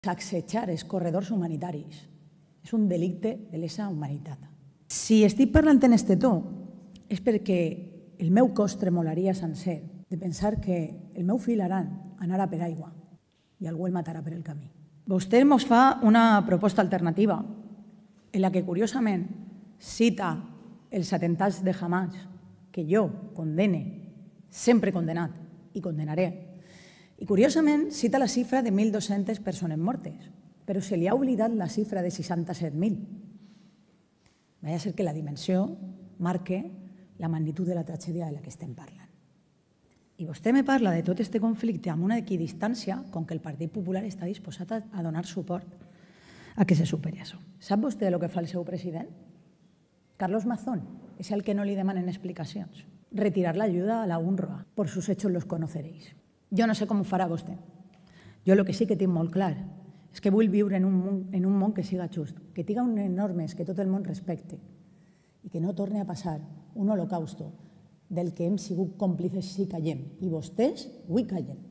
Sacsejar els corredors humanitaris és un delicte de lesa humanitat. Si estic parlant en este to és perquè el meu cos tremolaria sencer de pensar que el meu fill Aran anarà per aigua i algú el matarà per el camí. Vostè ens fa una proposta alternativa en la que, curiosament, cita els atemptats de Hamas, que jo condene, sempre he condenat i condenaré. I, curiosament, cita la xifra de 1.200 persones mortes, però se li ha oblidat la xifra de 67.000. Vaya a ser que la dimensió marque la magnitud de la tragèdia de la que estem parlant. I vostè me parla de tot aquest conflicte amb una equidistància com que el Partit Popular està disposat a donar suport a que se superi això. Sap vostè el que fa el seu president? Carlos Mazón és el que no li demanen explicacions. Retirar la ayuda a la UNRWA. Por sus hechos los conoceréis. Jo no sé com ho farà vostè. Jo el que sí que tinc molt clar és que vull viure en un món que siga just, que tinga unes normes que tot el món respecte i que no torni a passar un holocausto del que hem sigut còmplices si callem. I vostès avui callen.